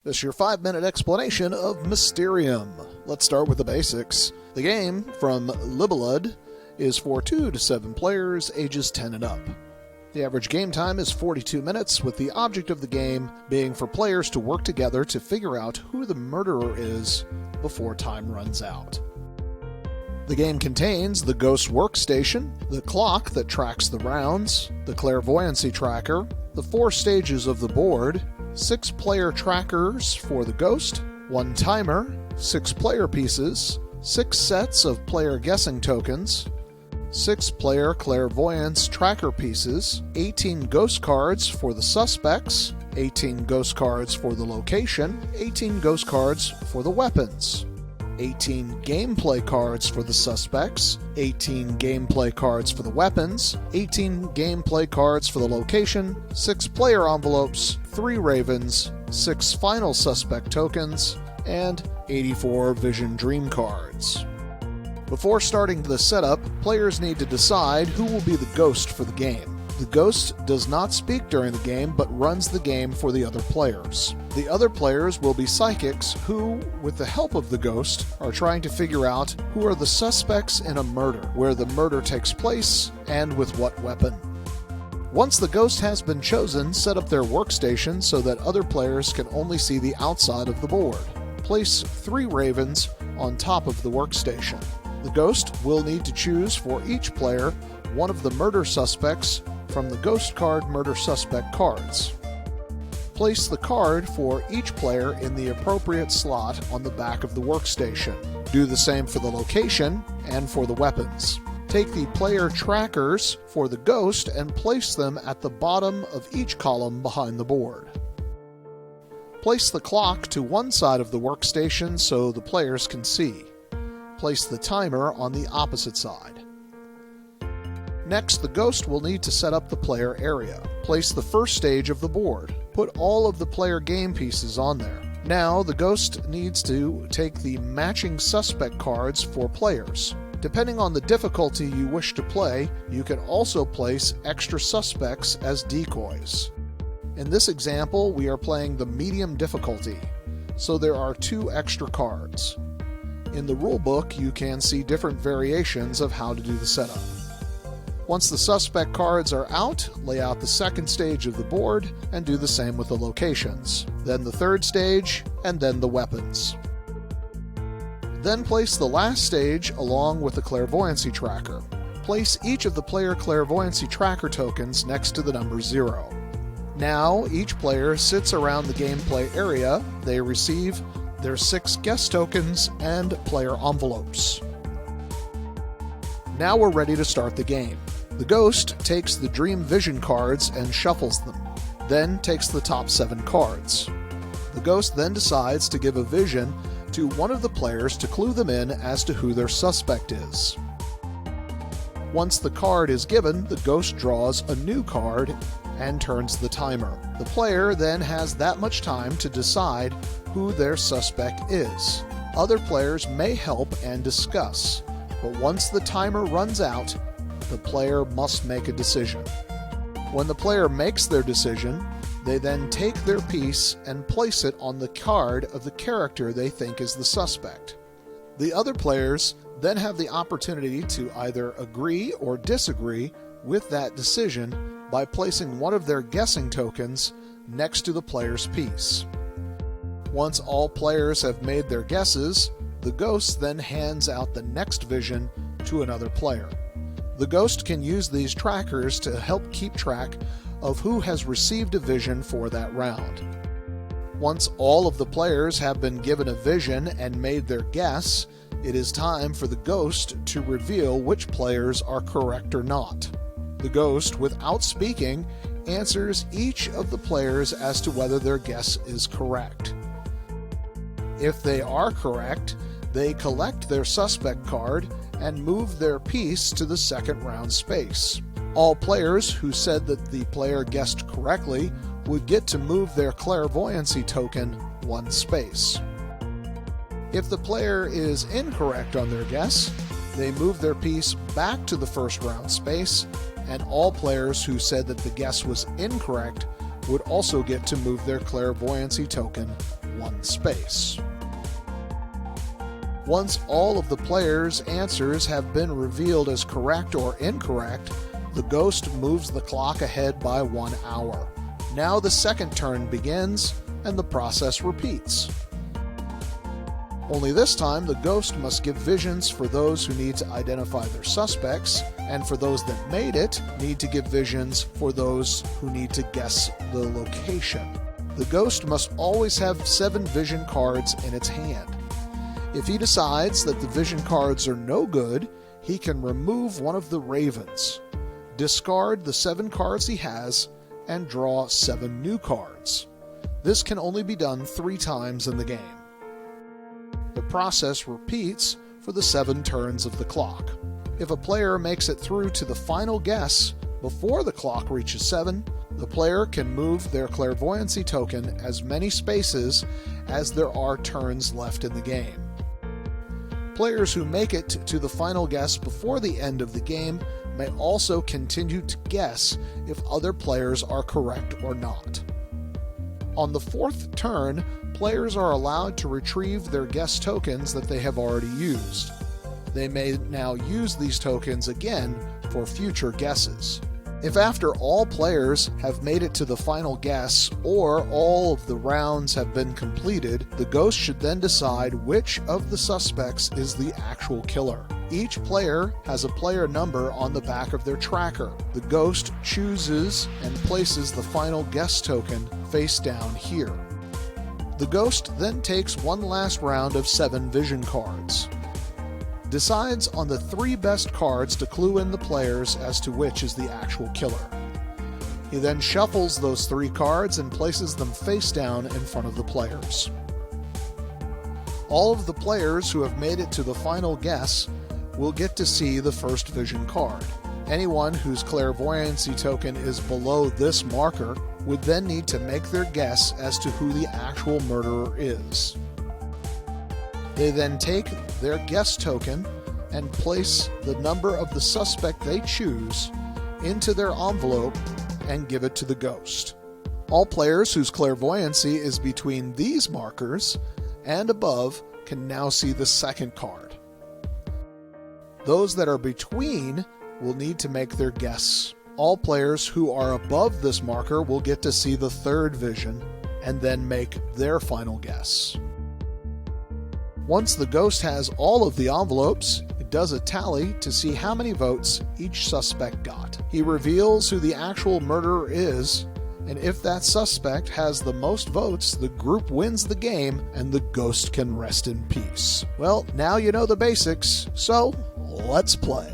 This is your 5-minute explanation of Mysterium. Let's start with the basics. The game, from Libelud, is for 2 to 7 players, ages 10 and up. The average game time is 42 minutes, with the object of the game being for players to work together to figure out who the murderer is before time runs out. The game contains the ghost workstation, the clock that tracks the rounds, the clairvoyancy tracker, the 4 stages of the board, 6 player trackers for the ghost, 1 timer, 6 player pieces, 6 sets of player guessing tokens, 6 player clairvoyance tracker pieces, 18 ghost cards for the suspects, 18 ghost cards for the location, 18 ghost cards for the weapons, 18 gameplay cards for the suspects, 18 gameplay cards for the weapons, 18 gameplay cards for the location, 6 player envelopes, 3 ravens, 6 final suspect tokens, and 84 vision dream cards. Before starting the setup, players need to decide who will be the ghost for the game. The ghost does not speak during the game, but runs the game for the other players. The other players will be psychics who, with the help of the ghost, are trying to figure out who are the suspects in a murder, where the murder takes place, and with what weapon. Once the ghost has been chosen, set up their workstation so that other players can only see the outside of the board. Place 3 ravens on top of the workstation. The ghost will need to choose for each player one of the murder suspects from the Ghost Card Murder Suspect cards. Place the card for each player in the appropriate slot on the back of the workstation. Do the same for the location and for the weapons. Take the player trackers for the ghost and place them at the bottom of each column behind the board. Place the clock to one side of the workstation so the players can see. Place the timer on the opposite side. Next, the ghost will need to set up the player area. Place the first stage of the board. Put all of the player game pieces on there. Now, the ghost needs to take the matching suspect cards for players. Depending on the difficulty you wish to play, you can also place extra suspects as decoys. In this example, we are playing the medium difficulty, so there are 2 extra cards. In the rulebook, you can see different variations of how to do the setup. Once the suspect cards are out, lay out the second stage of the board and do the same with the locations, then the third stage, and then the weapons. Then place the last stage along with the clairvoyancy tracker. Place each of the player clairvoyancy tracker tokens next to the number 0. Now, each player sits around the gameplay area. They receive their 6 guest tokens and player envelopes. Now we're ready to start the game. The ghost takes the dream vision cards and shuffles them, then takes the top 7 cards. The ghost then decides to give a vision to one of the players to clue them in as to who their suspect is. Once the card is given, the ghost draws a new card and turns the timer. The player then has that much time to decide who their suspect is. Other players may help and discuss, but once the timer runs out, the player must make a decision. When the player makes their decision, they then take their piece and place it on the card of the character they think is the suspect. The other players then have the opportunity to either agree or disagree with that decision by placing one of their guessing tokens next to the player's piece. Once all players have made their guesses, the ghost then hands out the next vision to another player. The ghost can use these trackers to help keep track of who has received a vision for that round. Once all of the players have been given a vision and made their guess, it is time for the ghost to reveal which players are correct or not. The ghost, without speaking, answers each of the players as to whether their guess is correct. If they are correct, they collect their suspect card and move their piece to the second round space. All players who said that the player guessed correctly would get to move their clairvoyancy token 1 space. If the player is incorrect on their guess, they move their piece back to the first round space, and all players who said that the guess was incorrect would also get to move their clairvoyancy token one space. Once all of the players' answers have been revealed as correct or incorrect, the ghost moves the clock ahead by 1 hour. Now the second turn begins, and the process repeats. Only this time, the ghost must give visions for those who need to identify their suspects, and for those that made it, need to give visions for those who need to guess the location. The ghost must always have 7 vision cards in its hand. If he decides that the vision cards are no good, he can remove one of the ravens, discard the 7 cards he has, and draw 7 new cards. This can only be done 3 times in the game. The process repeats for the 7 turns of the clock. If a player makes it through to the final guess before the clock reaches 7, the player can move their clairvoyancy token as many spaces as there are turns left in the game. Players who make it to the final guess before the end of the game may also continue to guess if other players are correct or not. On the 4th turn, players are allowed to retrieve their guess tokens that they have already used. They may now use these tokens again for future guesses. If after all players have made it to the final guess, or all of the rounds have been completed, the ghost should then decide which of the suspects is the actual killer. Each player has a player number on the back of their tracker. The ghost chooses and places the final guess token face down here. The ghost then takes one last round of 7 vision cards, decides on the 3 best cards to clue in the players as to which is the actual killer. He then shuffles those 3 cards and places them face down in front of the players. All of the players who have made it to the final guess will get to see the first vision card. Anyone whose clairvoyancy token is below this marker would then need to make their guess as to who the actual murderer is. They then take their guess token and place the number of the suspect they choose into their envelope and give it to the ghost. All players whose clairvoyancy is between these markers and above can now see the second card. Those that are between will need to make their guess. All players who are above this marker will get to see the third vision and then make their final guess. Once the ghost has all of the envelopes, it does a tally to see how many votes each suspect got. He reveals who the actual murderer is, and if that suspect has the most votes, the group wins the game and the ghost can rest in peace. Well, now you know the basics, so let's play.